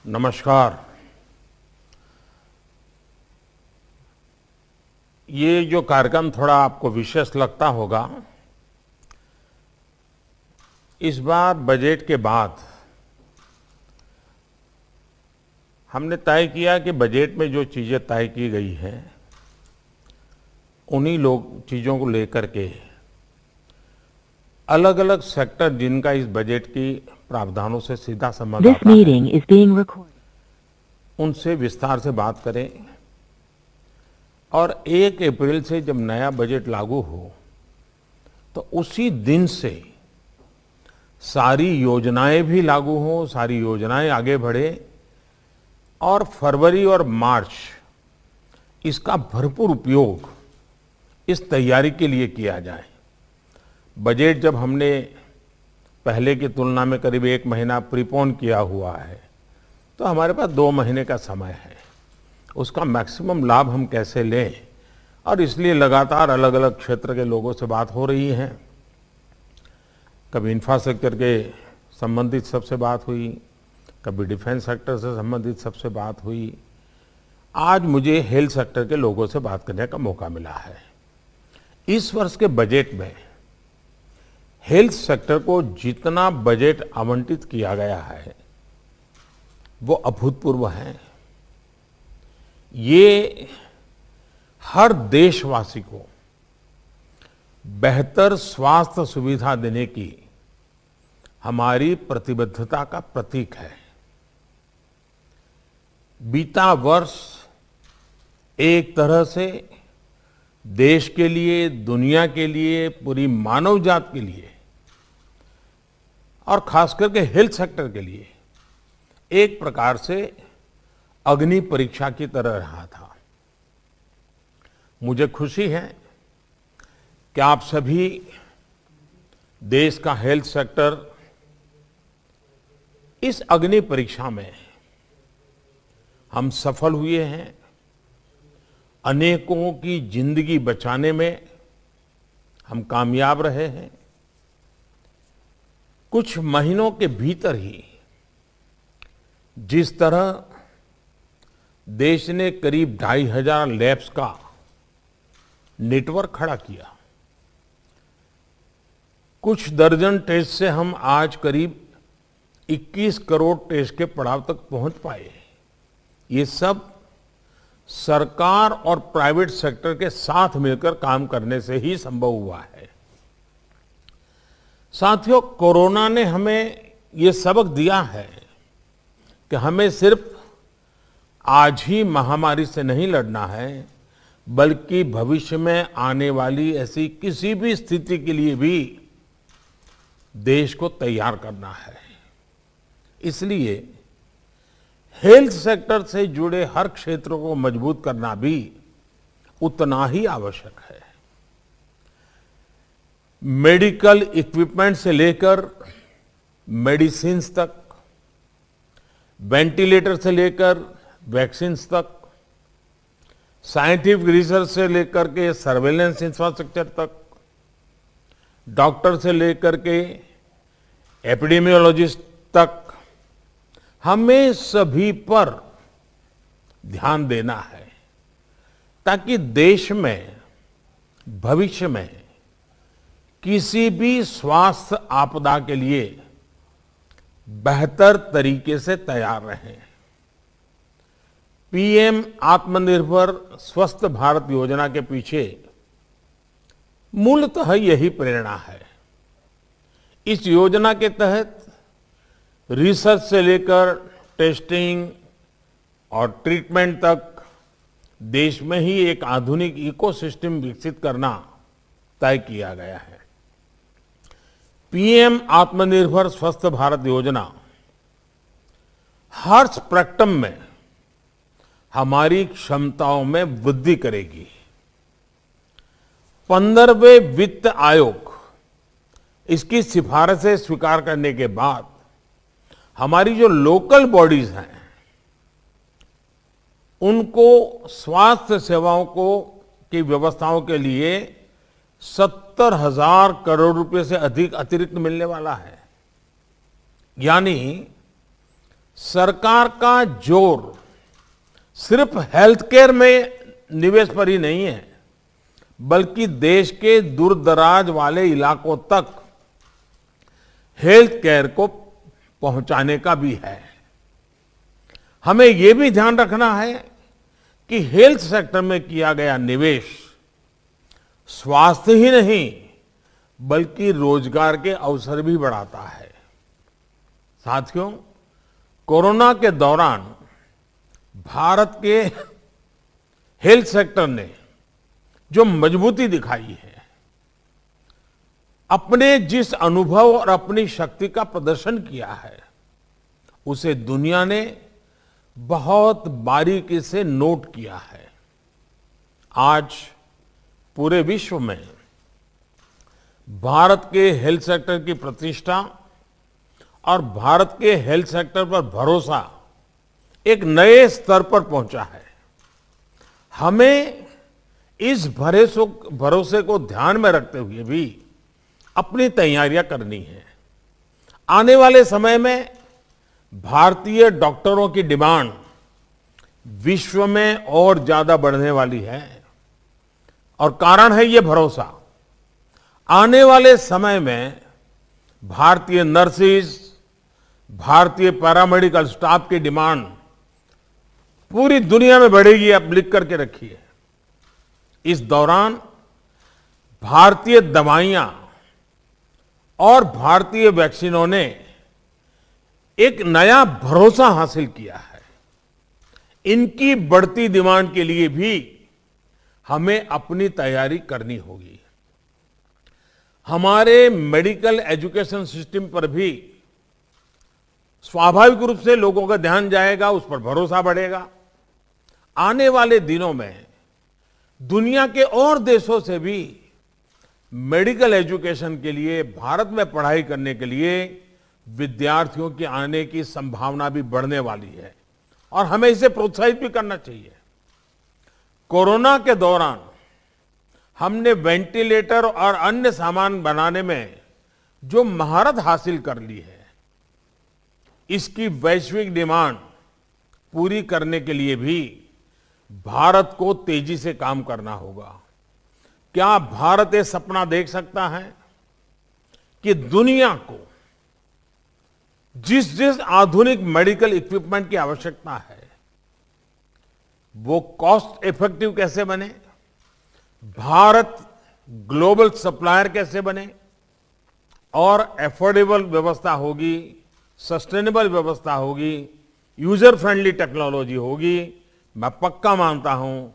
नमस्कार। ये जो कार्यक्रम थोड़ा आपको विशेष लगता होगा, इस बार बजट के बाद हमने तय किया कि बजट में जो चीजें तय की गई हैं, उन्हीं चीजों को लेकर के अलग अलग सेक्टर जिनका इस बजट की प्रावधानों से सीधा संबंध आता है, उनसे विस्तार से बात करें और 1 अप्रैल से जब नया बजट लागू हो तो उसी दिन से सारी योजनाएं भी लागू हों, सारी योजनाएं आगे बढ़े और फरवरी और मार्च इसका भरपूर उपयोग इस तैयारी के लिए किया जाए। बजट जब हमने पहले की तुलना में करीब 1 महीना प्रीपोन किया हुआ है, तो हमारे पास 2 महीने का समय है। उसका मैक्सिमम लाभ हम कैसे लें, और इसलिए लगातार अलग अलग क्षेत्र के लोगों से बात हो रही है। कभी इंफ्रास्ट्रक्चर के संबंधित सबसे बात हुई, कभी डिफेंस सेक्टर से संबंधित सबसे बात हुई। आज मुझे हेल्थ सेक्टर के लोगों से बात करने का मौका मिला है। इस वर्ष के बजट में हेल्थ सेक्टर को जितना बजट आवंटित किया गया है वो अभूतपूर्व है। ये हर देशवासी को बेहतर स्वास्थ्य सुविधा देने की हमारी प्रतिबद्धता का प्रतीक है। बीता वर्ष एक तरह से देश के लिए, दुनिया के लिए, पूरी मानव जात के लिए और खास करके हेल्थ सेक्टर के लिए एक प्रकार से अग्नि परीक्षा की तरह रहा था। मुझे खुशी है कि आप सभी देश का हेल्थ सेक्टर इस अग्नि परीक्षा में हम सफल हुए हैं। अनेकों की जिंदगी बचाने में हम कामयाब रहे हैं। कुछ महीनों के भीतर ही जिस तरह देश ने करीब 2500 लैब्स का नेटवर्क खड़ा किया, कुछ दर्जन टेस्ट से हम आज करीब 21 करोड़ टेस्ट के पड़ाव तक पहुंच पाए। ये सब सरकार और प्राइवेट सेक्टर के साथ मिलकर काम करने से ही संभव हुआ है। साथियों, कोरोना ने हमें ये सबक दिया है कि हमें सिर्फ आज ही महामारी से नहीं लड़ना है, बल्कि भविष्य में आने वाली ऐसी किसी भी स्थिति के लिए भी देश को तैयार करना है। इसलिए हेल्थ सेक्टर से जुड़े हर क्षेत्रों को मजबूत करना भी उतना ही आवश्यक है। मेडिकल इक्विपमेंट से लेकर मेडिसिन तक, वेंटिलेटर से लेकर वैक्सीन तक, साइंटिफिक रिसर्च से लेकर के सर्वेलेंस इंफ्रास्ट्रक्चर तक, डॉक्टर से लेकर के एपिडेमियोलॉजिस्ट तक, हमें सभी पर ध्यान देना है ताकि देश में भविष्य में किसी भी स्वास्थ्य आपदा के लिए बेहतर तरीके से तैयार रहें। पीएम आत्मनिर्भर स्वस्थ भारत योजना के पीछे मूलतः यही प्रेरणा है। इस योजना के तहत रिसर्च से लेकर टेस्टिंग और ट्रीटमेंट तक देश में ही एक आधुनिक इकोसिस्टम विकसित करना तय किया गया है। पीएम आत्मनिर्भर स्वस्थ भारत योजना हर स्पेक्ट्रम में हमारी क्षमताओं में वृद्धि करेगी। 15वें वित्त आयोग इसकी सिफारिशें स्वीकार करने के बाद हमारी जो लोकल बॉडीज हैं, उनको स्वास्थ्य सेवाओं की व्यवस्थाओं के लिए 70,000 करोड़ रुपए से अधिक अतिरिक्त मिलने वाला है। यानी सरकार का जोर सिर्फ हेल्थ केयर में निवेश पर ही नहीं है, बल्कि देश के दूरदराज वाले इलाकों तक हेल्थ केयर को पहुंचाने का भी है। हमें यह भी ध्यान रखना है कि हेल्थ सेक्टर में किया गया निवेश स्वास्थ्य ही नहीं बल्कि रोजगार के अवसर भी बढ़ाता है। साथियों, कोरोना के दौरान भारत के हेल्थ सेक्टर ने जो मजबूती दिखाई है, अपने जिस अनुभव और अपनी शक्ति का प्रदर्शन किया है, उसे दुनिया ने बहुत बारीकी से नोट किया है। आज पूरे विश्व में भारत के हेल्थ सेक्टर की प्रतिष्ठा और भारत के हेल्थ सेक्टर पर भरोसा एक नए स्तर पर पहुंचा है। हमें इस भरोसे को ध्यान में रखते हुए भी अपनी तैयारियां करनी है। आने वाले समय में भारतीय डॉक्टरों की डिमांड विश्व में और ज्यादा बढ़ने वाली है और कारण है ये भरोसा। आने वाले समय में भारतीय नर्सेज, भारतीय पैरामेडिकल स्टाफ की डिमांड पूरी दुनिया में बढ़ेगी, आप लिख करके रखिए। इस दौरान भारतीय दवाइयां और भारतीय वैक्सीनों ने एक नया भरोसा हासिल किया है। इनकी बढ़ती डिमांड के लिए भी हमें अपनी तैयारी करनी होगी। हमारे मेडिकल एजुकेशन सिस्टम पर भी स्वाभाविक रूप से लोगों का ध्यान जाएगा, उस पर भरोसा बढ़ेगा। आने वाले दिनों में दुनिया के और देशों से भी मेडिकल एजुकेशन के लिए, भारत में पढ़ाई करने के लिए विद्यार्थियों के आने की संभावना भी बढ़ने वाली है और हमें इसे प्रोत्साहित भी करना चाहिए। कोरोना के दौरान हमने वेंटिलेटर और अन्य सामान बनाने में जो महारत हासिल कर ली है, इसकी वैश्विक डिमांड पूरी करने के लिए भी भारत को तेजी से काम करना होगा। क्या भारत ये सपना देख सकता है कि दुनिया को जिस जिस आधुनिक मेडिकल इक्विपमेंट की आवश्यकता है, वो कॉस्ट इफेक्टिव कैसे बने, भारत ग्लोबल सप्लायर कैसे बने और एफोर्डेबल व्यवस्था होगी, सस्टेनेबल व्यवस्था होगी, यूजर फ्रेंडली टेक्नोलॉजी होगी। मैं पक्का मानता हूं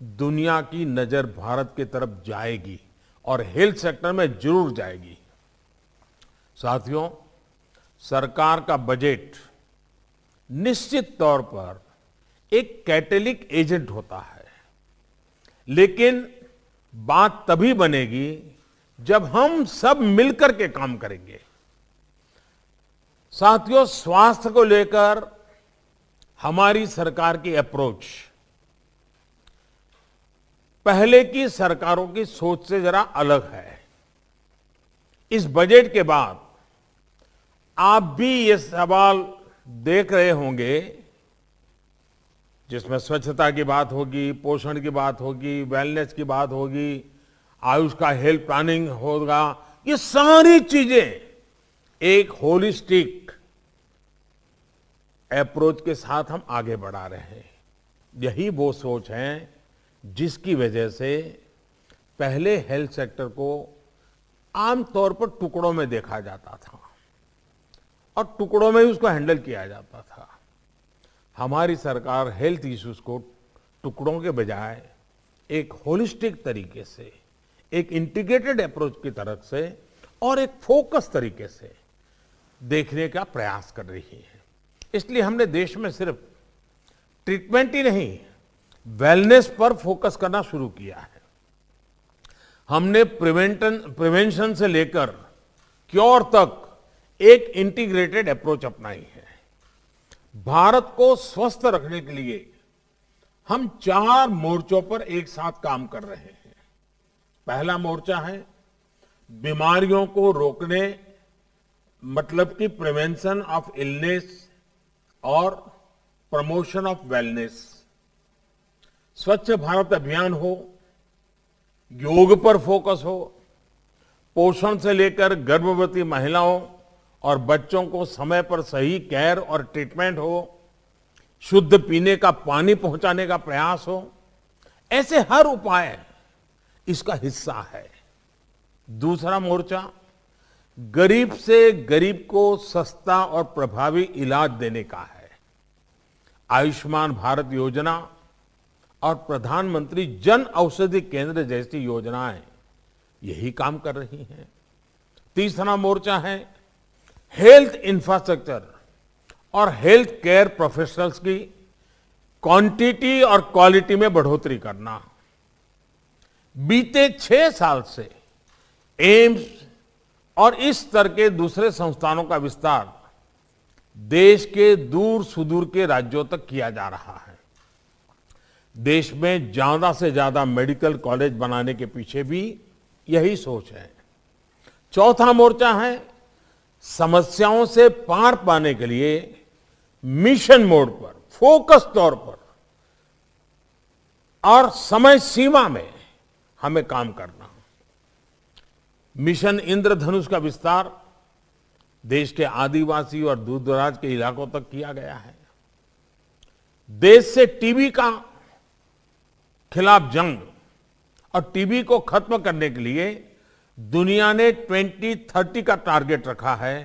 दुनिया की नजर भारत की तरफ जाएगी और हेल्थ सेक्टर में जरूर जाएगी। साथियों, सरकार का बजट निश्चित तौर पर एक कैटेलिक एजेंट होता है, लेकिन बात तभी बनेगी जब हम सब मिलकर के काम करेंगे। साथियों, स्वास्थ्य को लेकर हमारी सरकार की अप्रोच पहले की सरकारों की सोच से जरा अलग है। इस बजट के बाद आप भी ये सवाल देख रहे होंगे, जिसमें स्वच्छता की बात होगी, पोषण की बात होगी, वेलनेस की बात होगी, आयुष का हेल्थ प्लानिंग होगा। ये सारी चीजें एक होलिस्टिक अप्रोच के साथ हम आगे बढ़ा रहे हैं। यही वो सोच है जिसकी वजह से पहले हेल्थ सेक्टर को आमतौर पर टुकड़ों में देखा जाता था और टुकड़ों में ही उसको हैंडल किया जाता था। हमारी सरकार हेल्थ इश्यूज को टुकड़ों के बजाय एक होलिस्टिक तरीके से, एक इंटीग्रेटेड अप्रोच की तरफ से और एक फोकस तरीके से देखने का प्रयास कर रही है। इसलिए हमने देश में सिर्फ ट्रीटमेंट ही नहीं, वेलनेस पर फोकस करना शुरू किया है। हमने प्रिवेंशन से लेकर क्योर तक एक इंटीग्रेटेड अप्रोच अपनाई है। भारत को स्वस्थ रखने के लिए हम 4 मोर्चों पर एक साथ काम कर रहे हैं। पहला मोर्चा है बीमारियों को रोकने, मतलब कि प्रिवेंशन ऑफ इलनेस और प्रमोशन ऑफ वेलनेस, स्वच्छ भारत अभियान हो, योग पर फोकस हो, पोषण से लेकर गर्भवती महिलाओं और बच्चों को समय पर सही केयर और ट्रीटमेंट हो, शुद्ध पीने का पानी पहुंचाने का प्रयास हो, ऐसे हर उपाय इसका हिस्सा है। दूसरा मोर्चा गरीब से गरीब को सस्ता और प्रभावी इलाज देने का है। आयुष्मान भारत योजना और प्रधानमंत्री जन औषधि केंद्र जैसी योजनाएं यही काम कर रही हैं। तीसरा मोर्चा है हेल्थ इंफ्रास्ट्रक्चर और हेल्थ केयर प्रोफेशनल्स की क्वांटिटी और क्वालिटी में बढ़ोतरी करना। बीते 6 साल से एम्स और इस स्तर के दूसरे संस्थानों का विस्तार देश के दूर सुदूर के राज्यों तक किया जा रहा है। देश में ज्यादा से ज्यादा मेडिकल कॉलेज बनाने के पीछे भी यही सोच है। चौथा मोर्चा है समस्याओं से पार पाने के लिए मिशन मोड पर, फोकस तौर पर और समय सीमा में हमें काम करना। मिशन इंद्रधनुष का विस्तार देश के आदिवासी और दूर दराज के इलाकों तक किया गया है। देश से टीबी का खिलाफ जंग और टीबी को खत्म करने के लिए दुनिया ने 2030 का टारगेट रखा है।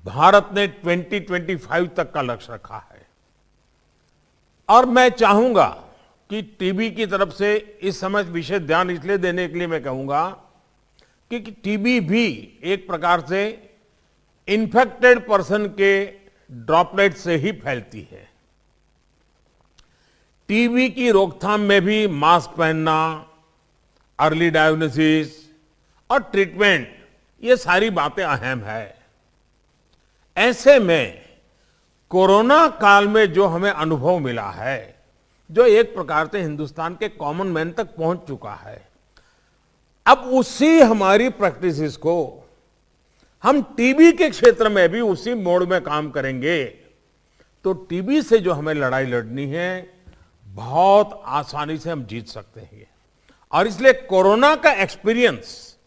भारत ने 2025 तक का लक्ष्य रखा है। और मैं चाहूंगा कि टीबी की तरफ से इस समय विशेष ध्यान इसलिए देने के लिए मैं कहूंगा कि टीबी भी एक प्रकार से इन्फेक्टेड पर्सन के ड्रॉपलेट से ही फैलती है। टीबी की रोकथाम में भी मास्क पहनना, अर्ली डायग्नोसिस और ट्रीटमेंट, ये सारी बातें अहम है। ऐसे में कोरोना काल में जो हमें अनुभव मिला है, जो एक प्रकार से हिंदुस्तान के कॉमन मैन तक पहुंच चुका है, अब उसी हमारी प्रैक्टिसेस को हम टीबी के क्षेत्र में भी उसी मोड में काम करेंगे तो टीबी से जो हमें लड़ाई लड़नी है बहुत आसानी से हम जीत सकते हैं। और इसलिए कोरोना का एक्सपीरियंस,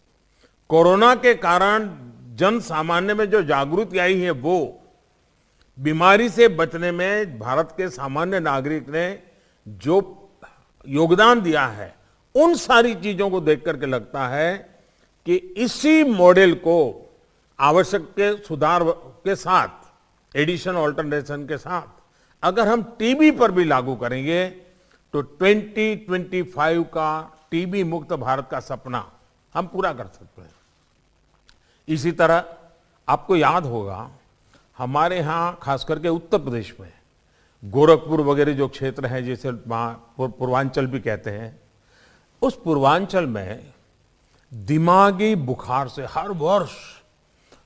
कोरोना के कारण जन सामान्य में जो जागृति आई है, वो बीमारी से बचने में भारत के सामान्य नागरिक ने जो योगदान दिया है, उन सारी चीजों को देख करके लगता है कि इसी मॉडल को आवश्यक के सुधार के साथ, एडिशन ऑल्टरनेशन के साथ अगर हम टीबी पर भी लागू करेंगे तो 2025 का टीबी मुक्त भारत का सपना हम पूरा कर सकते हैं। इसी तरह आपको याद होगा हमारे यहां खास करके उत्तर प्रदेश में गोरखपुर वगैरह जो क्षेत्र हैं, जैसे पूर्वांचल भी कहते हैं, उस पूर्वांचल में दिमागी बुखार से हर वर्ष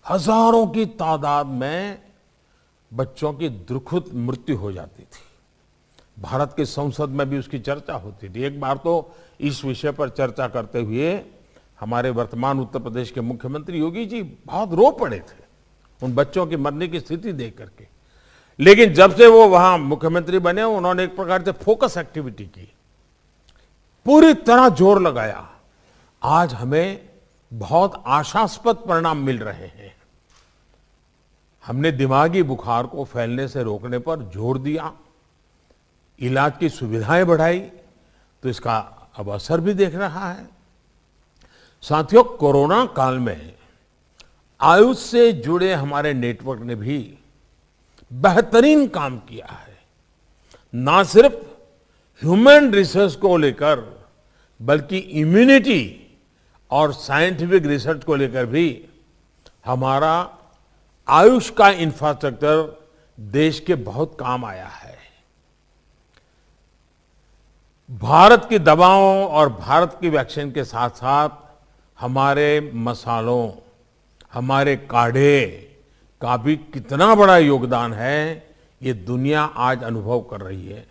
हजारों की तादाद में बच्चों की दुखद मृत्यु हो जाती थी। भारत की संसद में भी उसकी चर्चा होती थी। एक बार तो इस विषय पर चर्चा करते हुए हमारे वर्तमान उत्तर प्रदेश के मुख्यमंत्री योगी जी बहुत रो पड़े थे उन बच्चों की मरने की स्थिति देख करके। लेकिन जब से वो वहां मुख्यमंत्री बने, उन्होंने एक प्रकार से फोकस एक्टिविटी की, पूरी तरह जोर लगाया। आज हमें बहुत आशास्पद परिणाम मिल रहे हैं। हमने दिमागी बुखार को फैलने से रोकने पर जोर दिया, इलाज की सुविधाएं बढ़ाई, तो इसका अब असर भी देख रहा है। साथियों, कोरोना काल में आयुष से जुड़े हमारे नेटवर्क ने भी बेहतरीन काम किया है। ना सिर्फ ह्यूमन रिसर्च को लेकर बल्कि इम्यूनिटी और साइंटिफिक रिसर्च को लेकर भी हमारा आयुष का इंफ्रास्ट्रक्चर देश के बहुत काम आया है। भारत की दवाओं और भारत की वैक्सीन के साथ साथ हमारे मसालों, हमारे काढ़े का भी कितना बड़ा योगदान है, ये दुनिया आज अनुभव कर रही है।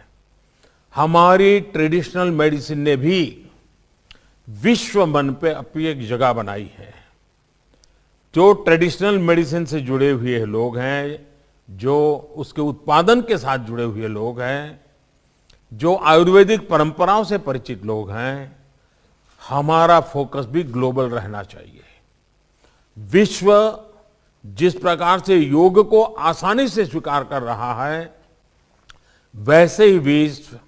हमारी ट्रेडिशनल मेडिसिन ने भी विश्व मन पे अपनी एक जगह बनाई है। जो ट्रेडिशनल मेडिसिन से जुड़े हुए लोग हैं, जो उसके उत्पादन के साथ जुड़े हुए लोग हैं, जो आयुर्वेदिक परंपराओं से परिचित लोग हैं, हमारा फोकस भी ग्लोबल रहना चाहिए। विश्व जिस प्रकार से योग को आसानी से स्वीकार कर रहा है, वैसे ही विश्व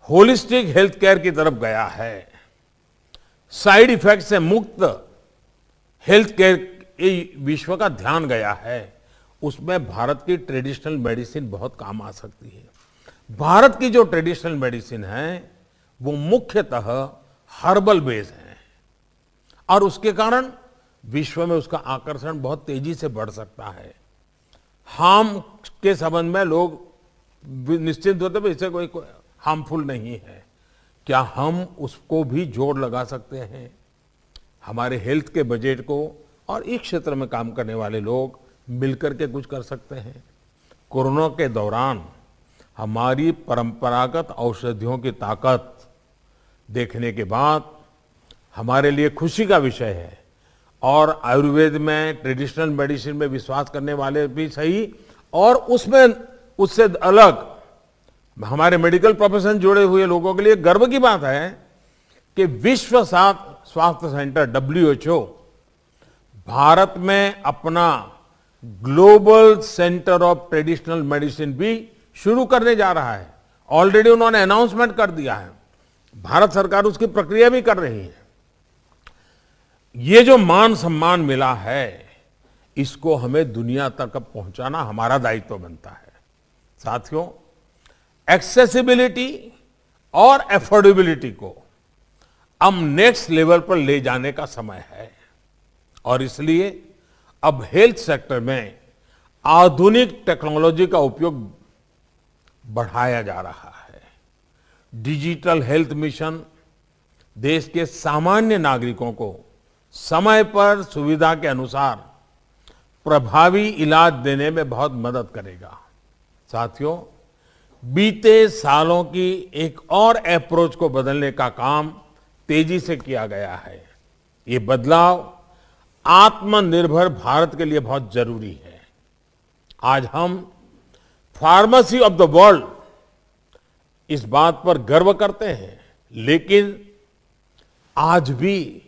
होलिस्टिक हेल्थ केयर की तरफ गया है। साइड इफेक्ट से मुक्त हेल्थ केयर विश्व का ध्यान गया है। उसमें भारत की ट्रेडिशनल मेडिसिन बहुत काम आ सकती है। भारत की जो ट्रेडिशनल मेडिसिन है वो मुख्यतः हर्बल बेस है और उसके कारण विश्व में उसका आकर्षण बहुत तेजी से बढ़ सकता है। हार्म के संबंध में लोग निश्चित होते हैं, इससे कोई हार्मफुल नहीं है। क्या हम उसको भी जोड़ लगा सकते हैं? हमारे हेल्थ के बजट को और इस क्षेत्र में काम करने वाले लोग मिलकर के कुछ कर सकते हैं। कोरोना के दौरान हमारी परंपरागत औषधियों की ताकत देखने के बाद हमारे लिए खुशी का विषय है। और आयुर्वेद में, ट्रेडिशनल मेडिसिन में विश्वास करने वाले भी सही, और उसमें उससे अलग हमारे मेडिकल प्रोफेशन जुड़े हुए लोगों के लिए गर्व की बात है कि विश्व स्वास्थ्य सेंटर WHO भारत में अपना global centre of traditional medicine भी शुरू करने जा रहा है। ऑलरेडी उन्होंने अनाउंसमेंट कर दिया है, भारत सरकार उसकी प्रक्रिया भी कर रही है। ये जो मान सम्मान मिला है, इसको हमें दुनिया तक पहुंचाना हमारा दायित्व बनता है। साथियों, एक्सेसिबिलिटी और एफोर्डेबिलिटी को अब नेक्स्ट लेवल पर ले जाने का समय है और इसलिए अब हेल्थ सेक्टर में आधुनिक टेक्नोलॉजी का उपयोग बढ़ाया जा रहा है। डिजिटल हेल्थ मिशन देश के सामान्य नागरिकों को समय पर सुविधा के अनुसार प्रभावी इलाज देने में बहुत मदद करेगा। साथियों, बीते सालों की एक और अप्रोच को बदलने का काम तेजी से किया गया है। ये बदलाव आत्मनिर्भर भारत के लिए बहुत जरूरी है। आज हम फार्मेसी ऑफ द वर्ल्ड इस बात पर गर्व करते हैं, लेकिन आज भी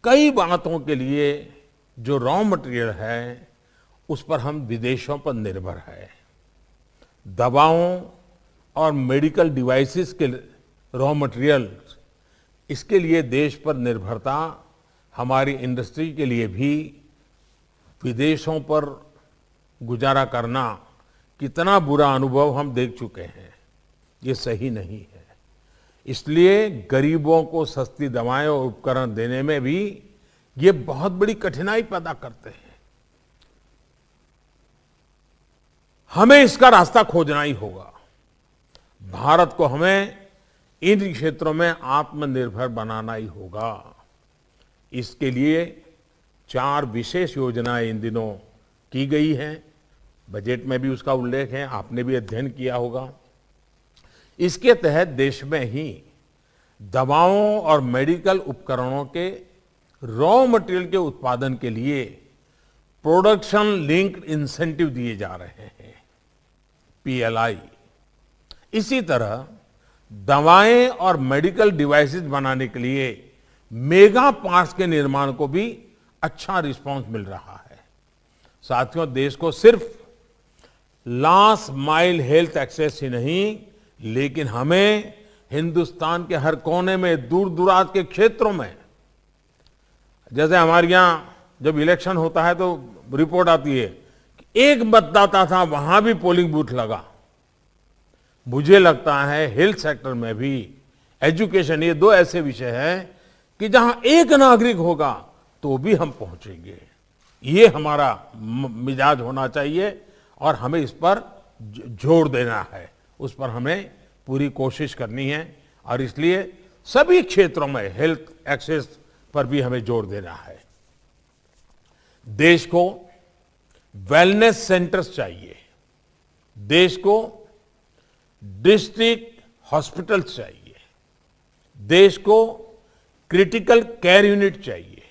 कई बातों के लिए जो रॉ मटेरियल है उस पर हम विदेशों पर निर्भर है। दवाओं और मेडिकल डिवाइसेस के रॉ मटेरियल, इसके लिए देश पर निर्भरता हमारी इंडस्ट्री के लिए भी विदेशों पर गुजारा करना कितना बुरा अनुभव हम देख चुके हैं। ये सही नहीं है। इसलिए गरीबों को सस्ती दवाएं और उपकरण देने में भी ये बहुत बड़ी कठिनाई पैदा करते हैं। हमें इसका रास्ता खोजना ही होगा। भारत को हमें इन क्षेत्रों में आत्मनिर्भर बनाना ही होगा। इसके लिए 4 विशेष योजनाएं इन दिनों की गई हैं। बजट में भी उसका उल्लेख है, आपने भी अध्ययन किया होगा। इसके तहत देश में ही दवाओं और मेडिकल उपकरणों के रॉ मटेरियल के उत्पादन के लिए प्रोडक्शन लिंक्ड इंसेंटिव दिए जा रहे हैं, PLI। इसी तरह दवाएं और मेडिकल डिवाइसेस बनाने के लिए मेगा पार्क्स के निर्माण को भी अच्छा रिस्पांस मिल रहा है। साथियों, देश को सिर्फ लास्ट माइल हेल्थ एक्सेस ही नहीं, लेकिन हमें हिंदुस्तान के हर कोने में, दूर दराज के क्षेत्रों में, जैसे हमारे यहाँ जब इलेक्शन होता है तो रिपोर्ट आती है कि एक मतदाता था, वहां भी पोलिंग बूथ लगा। मुझे लगता है हेल्थ सेक्टर में भी एजुकेशन, ये 2 ऐसे विषय हैं कि जहां एक नागरिक होगा तो भी हम पहुंचेंगे। ये हमारा मिजाज होना चाहिए और हमें इस पर जोर देना है, उस पर हमें पूरी कोशिश करनी है और इसलिए सभी क्षेत्रों में हेल्थ एक्सेस पर भी हमें जोर देना है। देश को वेलनेस सेंटर्स चाहिए, देश को डिस्ट्रिक्ट हॉस्पिटल्स चाहिए, देश को क्रिटिकल केयर यूनिट चाहिए,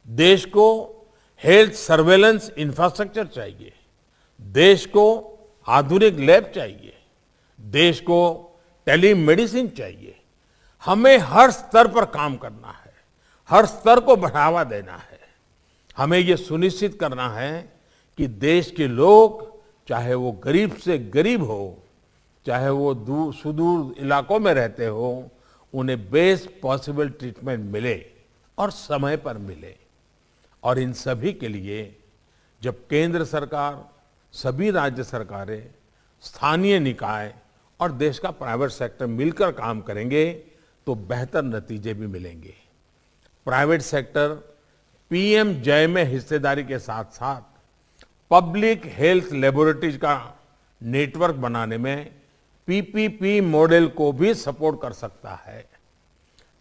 देश को हेल्थ सर्वेलेंस इंफ्रास्ट्रक्चर चाहिए, देश को आधुनिक लैब चाहिए, देश को टेलीमेडिसिन चाहिए। हमें हर स्तर पर काम करना है, हर स्तर को बढ़ावा देना है। हमें ये सुनिश्चित करना है कि देश के लोग, चाहे वो गरीब से गरीब हो, चाहे वो सुदूर इलाकों में रहते हो, उन्हें बेस्ट पॉसिबल ट्रीटमेंट मिले और समय पर मिले। और इन सभी के लिए जब केंद्र सरकार, सभी राज्य सरकारें, स्थानीय निकाय और देश का प्राइवेट सेक्टर मिलकर काम करेंगे तो बेहतर नतीजे भी मिलेंगे। प्राइवेट सेक्टर पीएम जय में हिस्सेदारी के साथ साथ पब्लिक हेल्थ लेबोरेटरीज का नेटवर्क बनाने में पीपीपी मॉडल को भी सपोर्ट कर सकता है।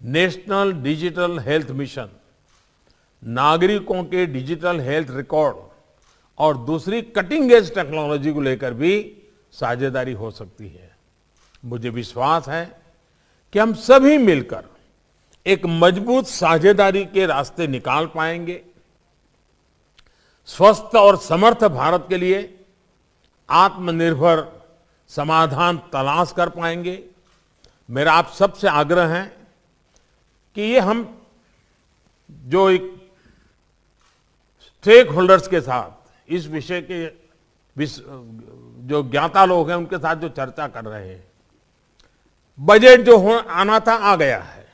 नेशनल डिजिटल हेल्थ मिशन नागरिकों के डिजिटल हेल्थ रिकॉर्ड और दूसरी कटिंग एज टेक्नोलॉजी को लेकर भी साझेदारी हो सकती है। मुझे विश्वास है कि हम सभी मिलकर एक मजबूत साझेदारी के रास्ते निकाल पाएंगे, स्वस्थ और समर्थ भारत के लिए आत्मनिर्भर समाधान तलाश कर पाएंगे। मेरा आप सबसे आग्रह है कि ये हम जो एक स्टेक होल्डर्स के साथ इस विषय के जो ज्ञाता लोग हैं उनके साथ जो चर्चा कर रहे हैं, बजट जो आना था आ गया है।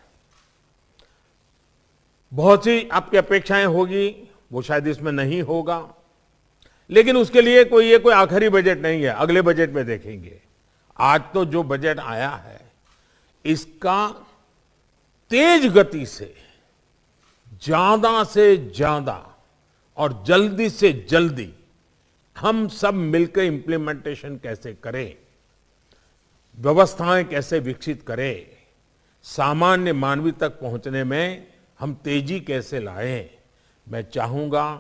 बहुत सी आपकी अपेक्षाएं होगी, वो शायद इसमें नहीं होगा, लेकिन उसके लिए ये कोई आखिरी बजट नहीं है, अगले बजट में देखेंगे। आज तो जो बजट आया है इसका तेज गति से ज्यादा और जल्दी से जल्दी हम सब मिलकर इंप्लीमेंटेशन कैसे करें, व्यवस्थाएं कैसे विकसित करें, सामान्य मानवी तक पहुंचने में हम तेजी कैसे लाएं। मैं चाहूंगा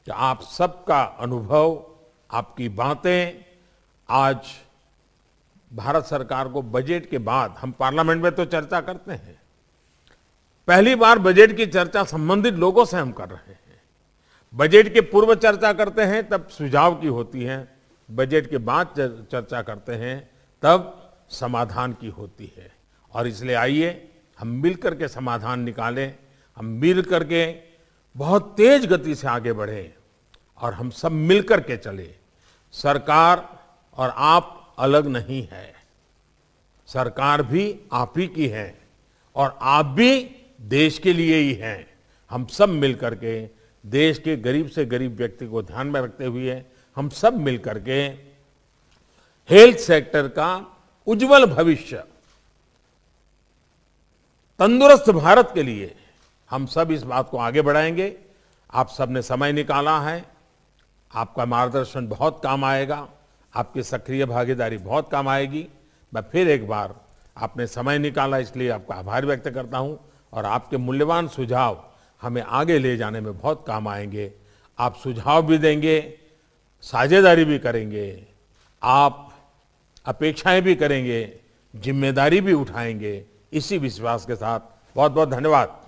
कि आप सबका अनुभव, आपकी बातें आज भारत सरकार को बजट के बाद, हम पार्लियामेंट में तो चर्चा करते हैं, पहली बार बजट की चर्चा संबंधित लोगों से हम कर रहे हैं। बजट के पूर्व चर्चा करते हैं तब सुझाव की होती है, बजट के बाद चर्चा करते हैं तब समाधान की होती है। और इसलिए आइए हम मिलकर के समाधान निकालें, हम मिल करके बहुत तेज गति से आगे बढ़ें और हम सब मिलकर के चले। सरकार और आप अलग नहीं है, सरकार भी आप ही की है और आप भी देश के लिए ही हैं। हम सब मिलकर के देश के गरीब से गरीब व्यक्ति को ध्यान में रखते हुए हम सब मिलकर के हेल्थ सेक्टर का उज्जवल भविष्य, तंदुरुस्त भारत के लिए हम सब इस बात को आगे बढ़ाएंगे। आप सब ने समय निकाला है, आपका मार्गदर्शन बहुत काम आएगा, आपकी सक्रिय भागीदारी बहुत काम आएगी। मैं फिर एक बार आपने समय निकाला इसलिए आपका आभार व्यक्त करता हूं और आपके मूल्यवान सुझाव हमें आगे ले जाने में बहुत काम आएंगे। आप सुझाव भी देंगे, साझेदारी भी करेंगे, आप अपेक्षाएं भी करेंगे, जिम्मेदारी भी उठाएंगे। इसी विश्वास के साथ बहुत बहुत धन्यवाद।